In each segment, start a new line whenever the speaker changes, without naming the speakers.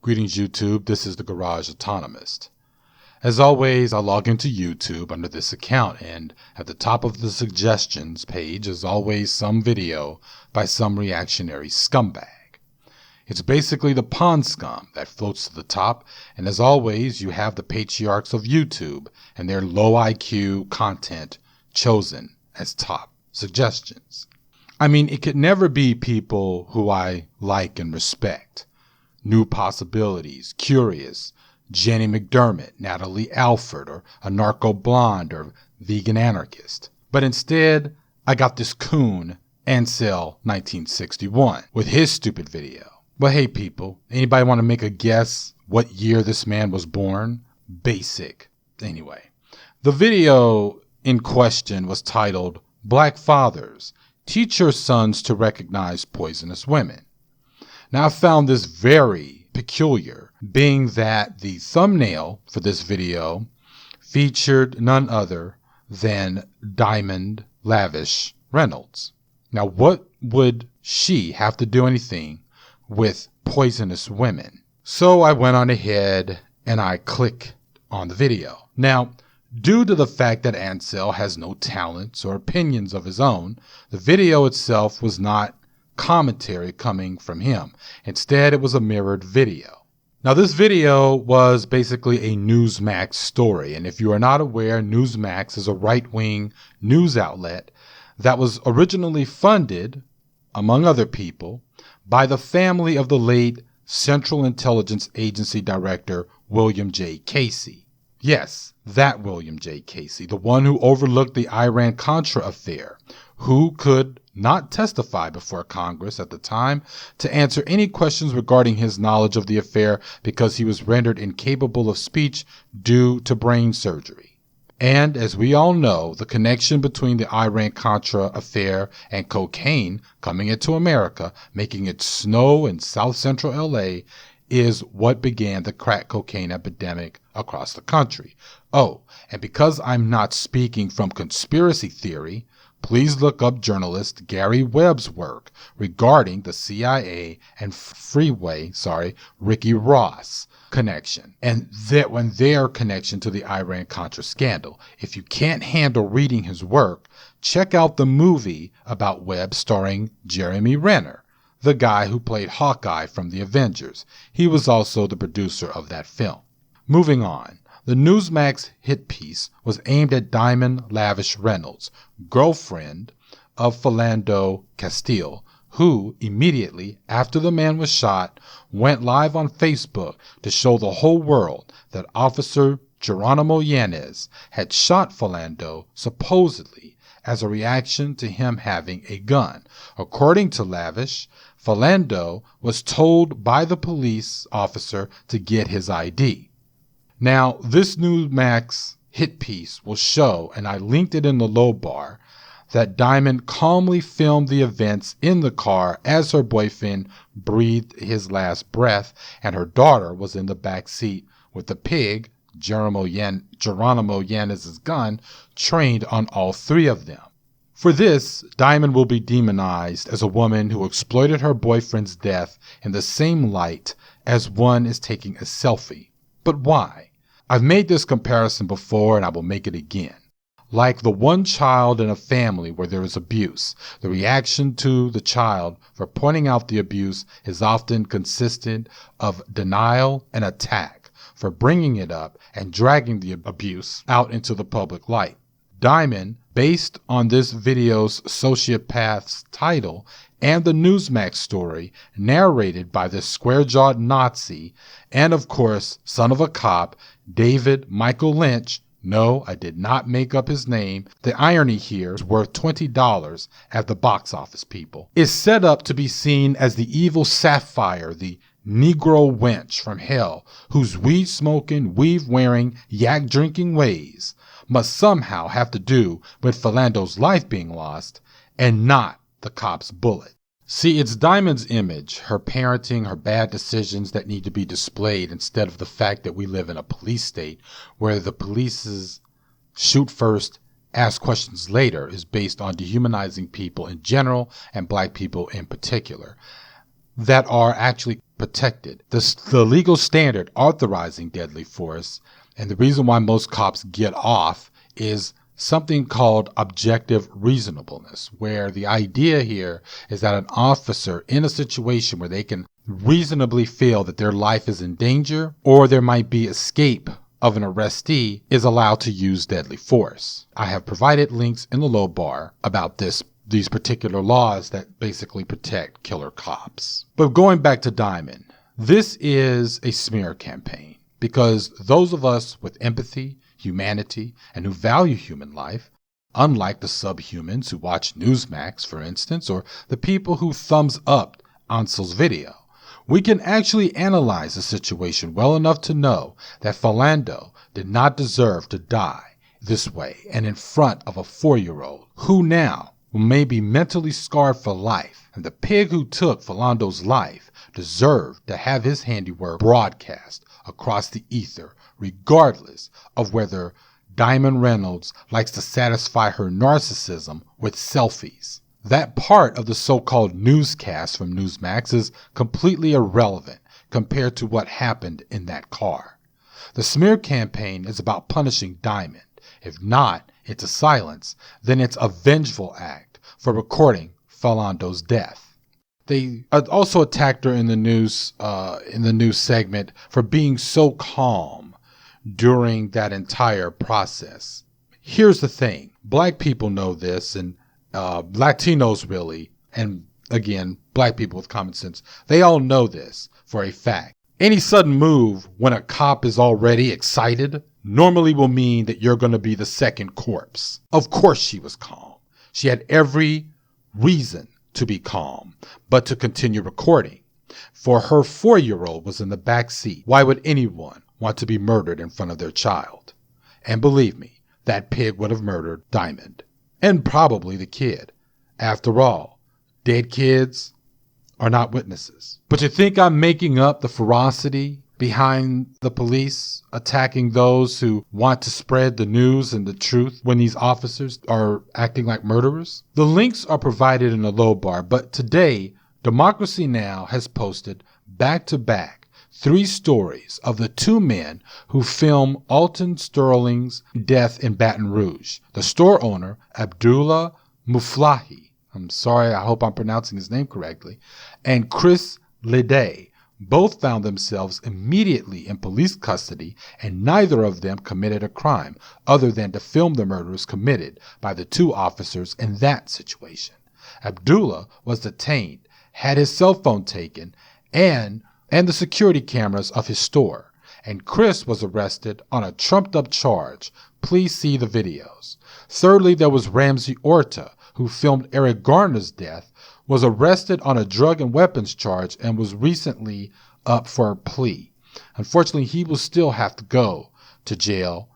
Greetings YouTube, this is the Garage Autonomist. As always, I log into YouTube under this account, and at the top of the suggestions page is always some video by some reactionary scumbag. It's basically the pond scum that floats to the top, and as always you have the patriarchs of YouTube and their low IQ content chosen as top suggestions. I mean, it could never be people who I like and respect. New Possibilities, Curious, Jenny McDermott, Natalie Alford, or a narco blonde, or vegan anarchist. But instead, I got this coon, Ansel 1961, with his stupid video. But hey people, anybody want to make a guess what year this man was born? Basic. Anyway, the video in question was titled, Black Fathers, Teach Your Sons to Recognize Poisonous Women. Now I found this very peculiar, being that the thumbnail for this video featured none other than Diamond Lavish Reynolds. Now what would she have to do anything with poisonous women? So I went on ahead and I clicked on the video. Now, due to the fact that Ansel has no talents or opinions of his own, the video itself was not commentary coming from him. Instead, it was a mirrored video. Now, this video was basically a Newsmax story, and if you are not aware, Newsmax is a right-wing news outlet that was originally funded, among other people, by the family of the late Central Intelligence Agency Director William J. Casey. Yes, that William J. Casey, the one who overlooked the Iran-Contra affair, who could not testify before Congress at the time to answer any questions regarding his knowledge of the affair because he was rendered incapable of speech due to brain surgery. And as we all know, the connection between the Iran-Contra affair and cocaine coming into America, making it snow in South Central LA, is what began the crack cocaine epidemic across the country. Oh, and because I'm not speaking from conspiracy theory, please look up journalist Gary Webb's work regarding the CIA and Ricky Ross connection, and their connection to the Iran-Contra scandal. If you can't handle reading his work, check out the movie about Webb starring Jeremy Renner, the guy who played Hawkeye from the Avengers. He was also the producer of that film. Moving on. The Newsmax hit piece was aimed at Diamond Lavish Reynolds, girlfriend of Philando Castile, who immediately after the man was shot went live on Facebook to show the whole world that Officer Geronimo Yanez had shot Philando supposedly as a reaction to him having a gun. According to Lavish, Philando was told by the police officer to get his ID. Now, this Newsmax hit piece will show, and I linked it in the low bar, that Diamond calmly filmed the events in the car as her boyfriend breathed his last breath, and her daughter was in the back seat with the pig, Geronimo Yanez's gun, trained on all three of them. For this, Diamond will be demonized as a woman who exploited her boyfriend's death in the same light as one is taking a selfie. But why? I've made this comparison before and I will make it again. Like the one child in a family where there is abuse, the reaction to the child for pointing out the abuse is often consistent of denial and attack for bringing it up and dragging the abuse out into the public light. Diamond, based on this video's sociopath's title and the Newsmax story narrated by this square-jawed Nazi and, of course, son of a cop, David Michael Lynch. No, I did not make up his name. The irony here is worth $20 at the box office, people. Is set up to be seen as the evil Sapphire, the Negro wench from hell, whose weed-smoking, weave-wearing, yak-drinking ways must somehow have to do with Philando's life being lost and not the cop's bullet. See, it's Diamond's image, her parenting, her bad decisions that need to be displayed instead of the fact that we live in a police state where the police's shoot first, ask questions later is based on dehumanizing people in general and black people in particular that are actually protected. The legal standard authorizing deadly force, and the reason why most cops get off, is something called objective reasonableness, where the idea here is that an officer in a situation where they can reasonably feel that their life is in danger or there might be escape of an arrestee is allowed to use deadly force. I have provided links in the low bar about these particular laws that basically protect killer cops. But going back to Diamond, this is a smear campaign because those of us with empathy, humanity, and who value human life, unlike the subhumans who watch Newsmax, for instance, or the people who thumbs up Ansel's video, we can actually analyze the situation well enough to know that Philando did not deserve to die this way and in front of a 4-year-old who now may be mentally scarred for life. And the pig who took Philando's life deserved to have his handiwork broadcast across the ether, regardless of whether Diamond Reynolds likes to satisfy her narcissism with selfies. That part of the so-called newscast from Newsmax is completely irrelevant compared to what happened in that car. The smear campaign is about punishing Diamond. If not, it's a silence, then it's a vengeful act for recording Philando's death. They also attacked her in the news segment for being so calm during that entire process. Here's the thing. Black people know this, and Latinos really, and again, black people with common sense, they all know this for a fact. Any sudden move when a cop is already excited normally will mean that you're going to be the second corpse. Of course she was calm. She had every reason to be calm, but to continue recording. For her 4-year-old was in the back seat. Why would anyone want to be murdered in front of their child? And believe me, that pig would have murdered Diamond. And probably the kid. After all, dead kids are not witnesses. But you think I'm making up the ferocity behind the police attacking those who want to spread the news and the truth when these officers are acting like murderers? The links are provided in the low bar, but today, Democracy Now! Has posted back-to-back 3 stories of the 2 men who filmed Alton Sterling's death in Baton Rouge. The store owner, Abdullah Muflahi, I'm sorry, I hope I'm pronouncing his name correctly, and Chris Leday, both found themselves immediately in police custody, and neither of them committed a crime other than to film the murders committed by the 2 officers in that situation. Abdullah was detained, had his cell phone taken, and the security cameras of his store. And Chris was arrested on a trumped-up charge. Please see the videos. Thirdly, there was Ramsey Horta, who filmed Eric Garner's death, was arrested on a drug and weapons charge and was recently up for a plea. Unfortunately, he will still have to go to jail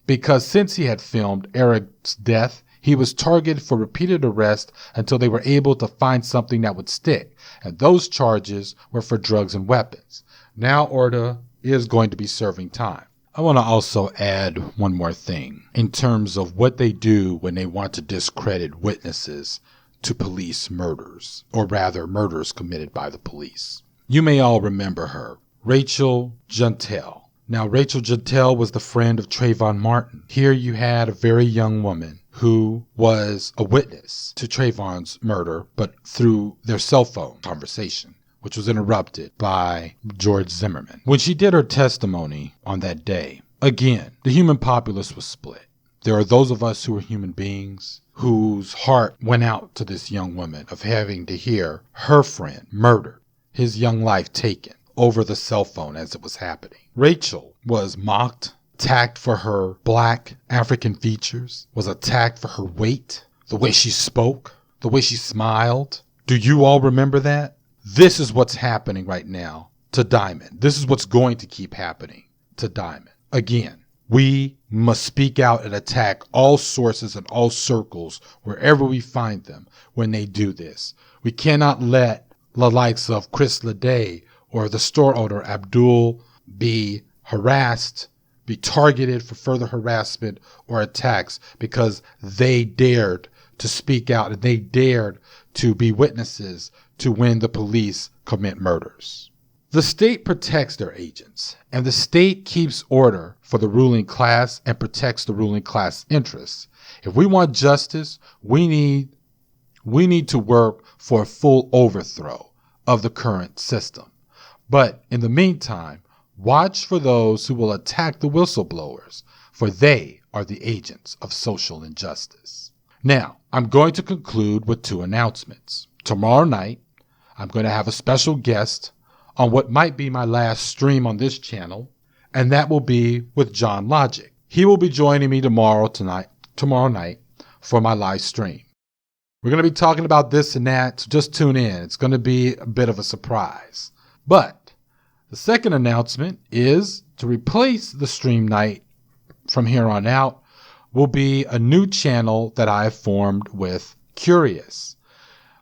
because since he had filmed Eric's death, he was targeted for repeated arrest until they were able to find something that would stick, and those charges were for drugs and weapons. Now Horta is going to be serving time. I want to also add one more thing in terms of what they do when they want to discredit witnesses to police murders, or rather murders committed by the police. You may all remember her, Rachel Jeantel. Now, Rachel Jeantel was the friend of Trayvon Martin. Here you had a very young woman who was a witness to Trayvon's murder, but through their cell phone conversation, which was interrupted by George Zimmerman. When she did her testimony on that day, again, the human populace was split. There are those of us who are human beings whose heart went out to this young woman of having to hear her friend murdered, his young life taken over the cell phone as it was happening. Rachel was mocked, attacked for her black African features, was attacked for her weight, the way she spoke, the way she smiled. Do you all remember that? This is what's happening right now to Diamond. This is what's going to keep happening to Diamond. Again, we must speak out and attack all sources and all circles wherever we find them when they do this. We cannot let the likes of Chris Leday or the store owner Abdul be harassed, be targeted for further harassment or attacks because they dared to speak out and they dared to be witnesses to when the police commit murders. The state protects their agents, and the state keeps order for the ruling class and protects the ruling class interests. If we want justice, we need to work for a full overthrow of the current system. But in the meantime, watch for those who will attack the whistleblowers, for they are the agents of social injustice. Now, I'm going to conclude with 2 announcements. Tomorrow night, I'm going to have a special guest on what might be my last stream on this channel, and that will be with Coon Logic. He will be joining me tomorrow night for my live stream. We're going to be talking about this and that, so just tune in. It's going to be a bit of a surprise. But the second announcement is to replace the stream night from here on out will be a new channel that I have formed with Curious.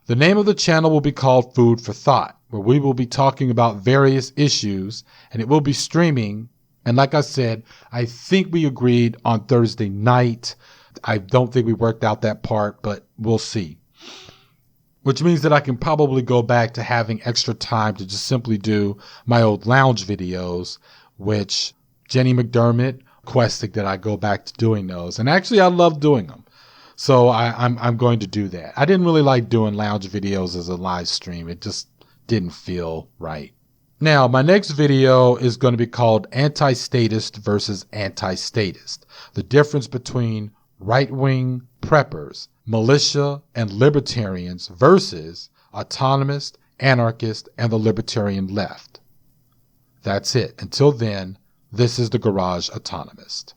The name of the channel will be called Food for Thought, where we will be talking about various issues, and it will be streaming. And like I said, I think we agreed on Thursday night. I don't think we worked out that part, but we'll see. Which means that I can probably go back to having extra time to just simply do my old lounge videos, which Jenny McDermott requested that I go back to doing those. And actually, I love doing them. So I'm going to do that. I didn't really like doing lounge videos as a live stream. It just didn't feel right. Now, my next video is going to be called Anti-Statist versus Anti-Statist. The difference between right-wing preppers, militia, and libertarians versus autonomist, anarchist, and the libertarian left. That's it. Until then, this is the Garage Autonomist.